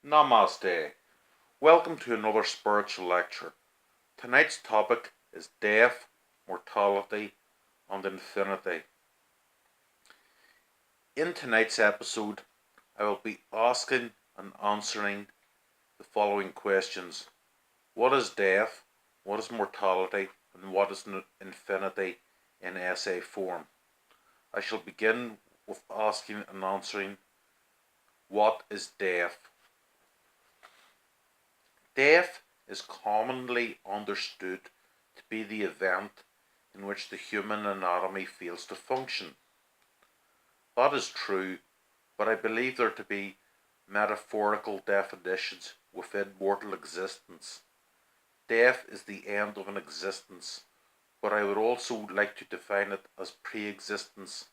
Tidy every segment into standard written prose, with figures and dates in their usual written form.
Namaste. Welcome to another spiritual lecture. Tonight's topic is death, mortality, and infinity. In tonight's episode, I will be asking and answering the following questions. What is death? What is mortality? And what is infinity in essay form? I shall begin with asking and answering, what is death? Death is commonly understood to be the event in which the human anatomy fails to function. That is true, but I believe there to be metaphorical definitions within mortal existence. Death is the end of an existence, but I would also like to define it as pre-existence,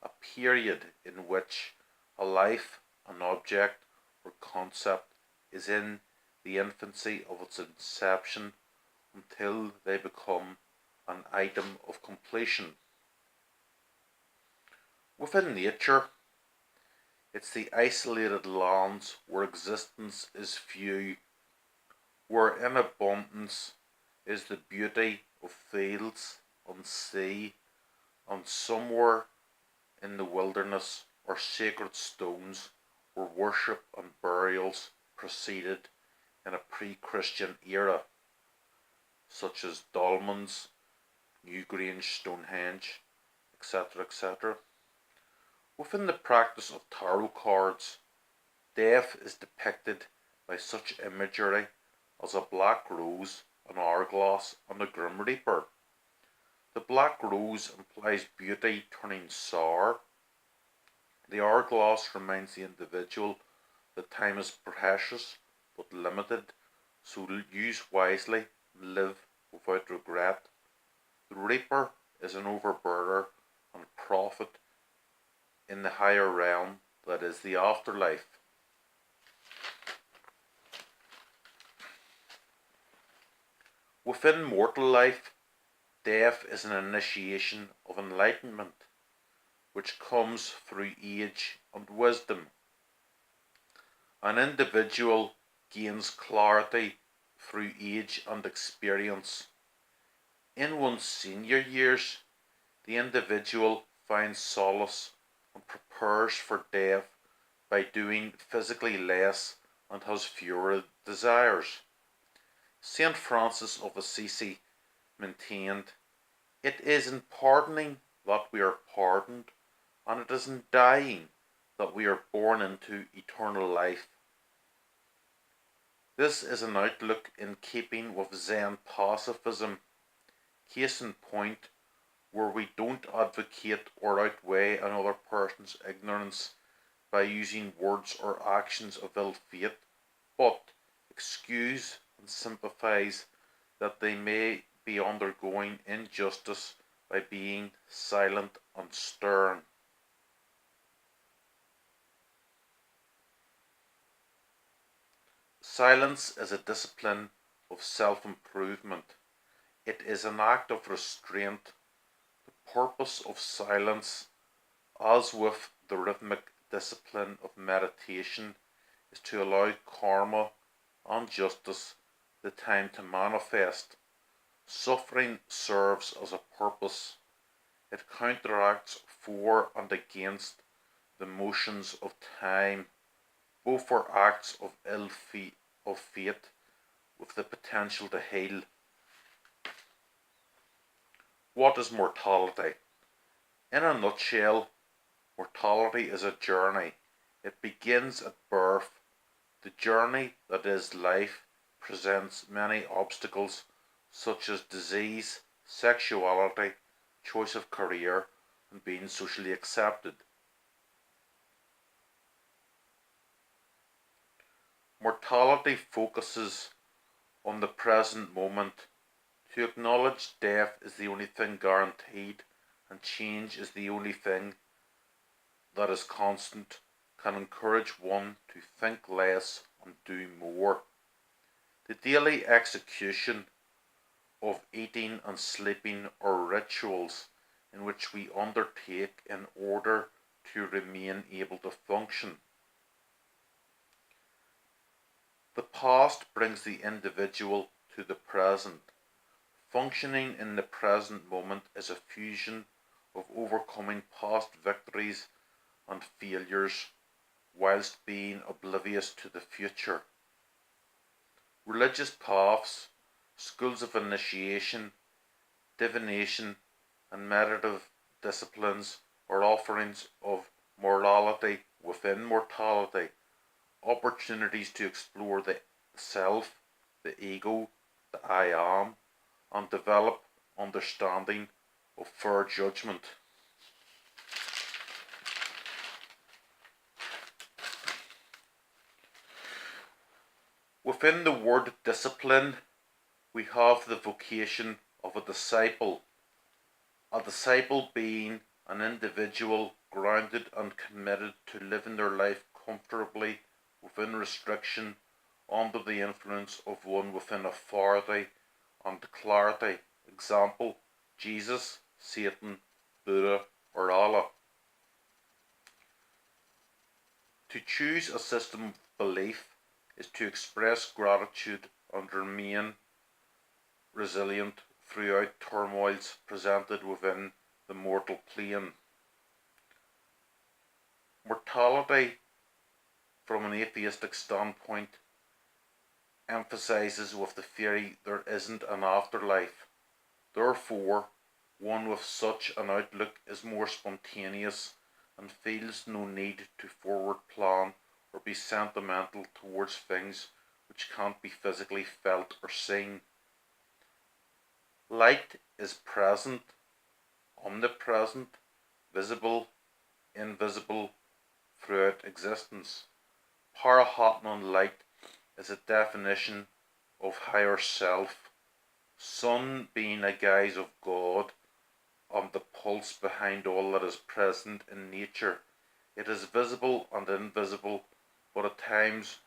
a period in which a life, an object, or concept is in the infancy of its inception until they become an item of completion. Within nature, it's the isolated lands where existence is few, where in abundance is the beauty of fields and sea, and somewhere in the wilderness are sacred stones where worship and burials proceeded in a pre-Christian era, such as Dolmens, Newgrange, Stonehenge, etc., etc. Within the practice of tarot cards, death is depicted by such imagery as a black rose, an hourglass, and a grim reaper. The black rose implies beauty turning sour. The hourglass reminds the individual that time is precious but limited, so use wisely and live without regret. The reaper is an overburner and prophet in the higher realm that is the afterlife. Within mortal life, death is an initiation of enlightenment, which comes through age and wisdom. An individual gains clarity through age and experience. In one's senior years, the individual finds solace and prepares for death by doing physically less and has fewer desires. Saint Francis of Assisi maintained, "It is in pardoning that we are pardoned, and it is in dying that we are born into eternal life." This is an outlook in keeping with Zen pacifism. Case in point, where we don't advocate or outweigh another person's ignorance by using words or actions of ill fate, but excuse and sympathise that they may be undergoing injustice by being silent and stern. Silence is a discipline of self-improvement. It is an act of restraint. The purpose of silence, as with the rhythmic discipline of meditation, is to allow karma and justice the time to manifest. Suffering serves as a purpose. It counteracts for and against the motions of time. Both are acts of fate with the potential to heal. What is mortality? In a nutshell, mortality is a journey. It begins at birth. The journey that is life presents many obstacles such as disease, sexuality, choice of career, and being socially accepted. Mortality focuses on the present moment. To acknowledge death is the only thing guaranteed, and change is the only thing that is constant, can encourage one to think less and do more. The daily execution of eating and sleeping are rituals in which we undertake in order to remain able to function. past brings the individual to the present. Functioning in the present moment is a fusion of overcoming past victories and failures whilst being oblivious to the future. Religious paths, schools of initiation, divination, and meditative disciplines are offerings of mortality within mortality, opportunities to explore the self, the ego, the I am, and develop understanding of fair judgment. Within the word discipline, we have the vocation of a disciple being an individual grounded and committed to living their life comfortably within restriction, under the influence of one within authority and clarity. Example, Jesus, Satan, Buddha, or Allah. To choose a system of belief is to express gratitude and remain resilient throughout turmoils presented within the mortal plane. Mortality, from an atheistic standpoint, emphasizes with the theory there isn't an afterlife. Therefore, one with such an outlook is more spontaneous and feels no need to forward plan or be sentimental towards things which can't be physically felt or seen. Light is present, omnipresent, visible, invisible throughout existence. Parahatman light is a definition of higher self, sun being a guise of God and the pulse behind all that is present in nature. It is visible and invisible, but at times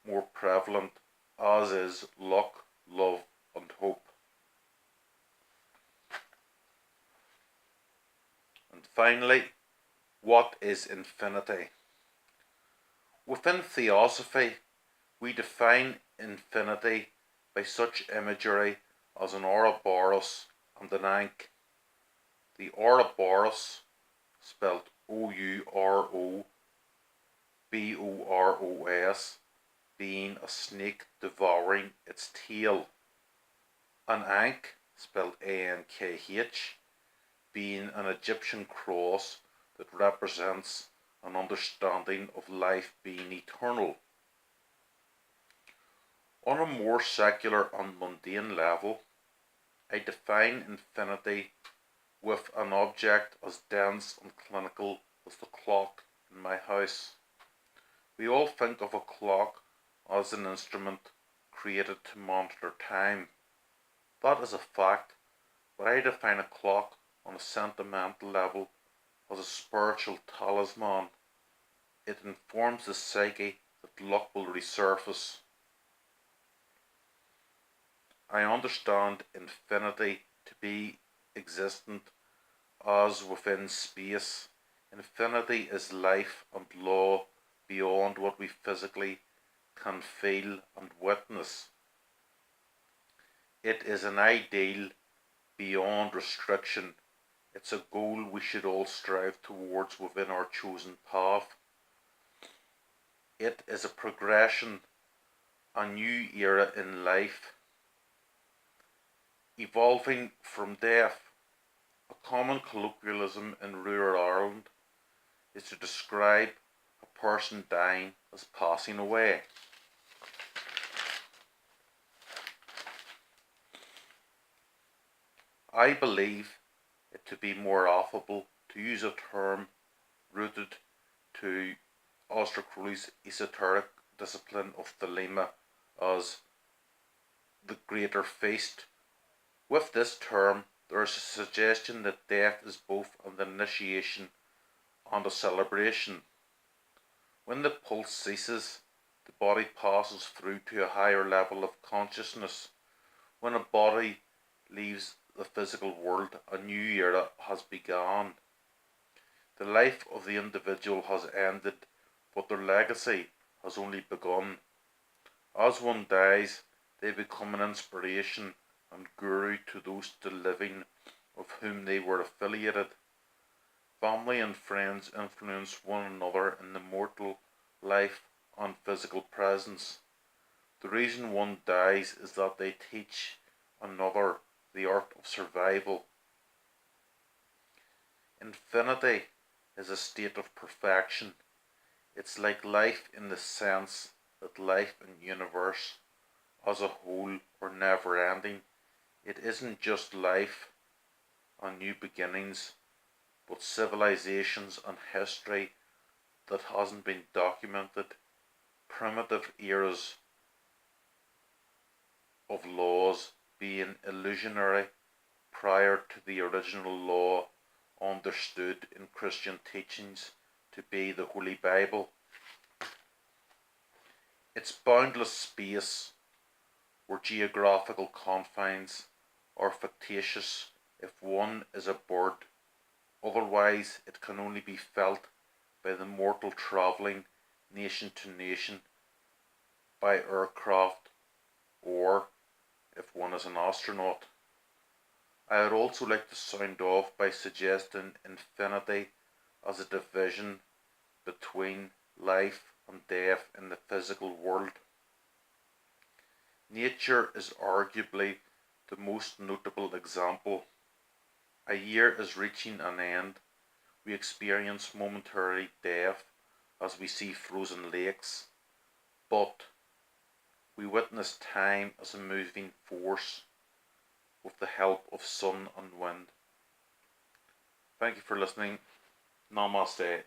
more prevalent, as is luck, love, and hope. And finally, what is infinity? Within theosophy, we define infinity by such imagery as an Ouroboros and an Ankh. The Ouroboros, spelled Ouroboros, being a snake devouring its tail. An Ankh, spelled Ankh, being an Egyptian cross that represents an understanding of life being eternal. On a more secular and mundane level, I define infinity with an object as dense and clinical as the clock in my house. We all think of a clock as an instrument created to monitor time. That is a fact, but I define a clock on a sentimental level as a spiritual talisman. It informs the psyche that luck will resurface. I understand infinity to be existent as within space. Infinity is life and law beyond what we physically can feel and witness. It is an ideal beyond restriction. It's a goal we should all strive towards within our chosen path. It is a progression, a new era in life, evolving from death. A common colloquialism in rural Ireland is to describe a person dying as passing away. I believe it to be more affable to use a term rooted to Aleister Crowley's esoteric discipline of Thelema as the greater feast. With this term, there is a suggestion that death is both an initiation and a celebration. When the pulse ceases, the body passes through to a higher level of consciousness. When a body leaves the physical world, a new era has begun. The life of the individual has ended, but their legacy has only begun. As one dies, they become an inspiration and guru to those still living with whom they were affiliated. Family and friends influence one another in the mortal life and physical presence. The reason one dies is that they teach another the art of survival. Infinity is a state of perfection. It's like life in the sense that life in the universe as a whole are never ending. It isn't just life and new beginnings, but civilizations and history that hasn't been documented, primitive eras of laws being illusionary prior to the original law understood in Christian teachings to be the Holy Bible. It's boundless space where geographical confines are fictitious if one is a bird, otherwise it can only be felt by the mortal travelling nation to nation by aircraft, or if one is an astronaut. I would also like to sound off by suggesting infinity as a division between life and death in the physical world. Nature is arguably the most notable example. A year is reaching an end. We experience momentary death as we see frozen lakes, but we witness time as a moving force with the help of sun and wind. Thank you for listening. Namaste.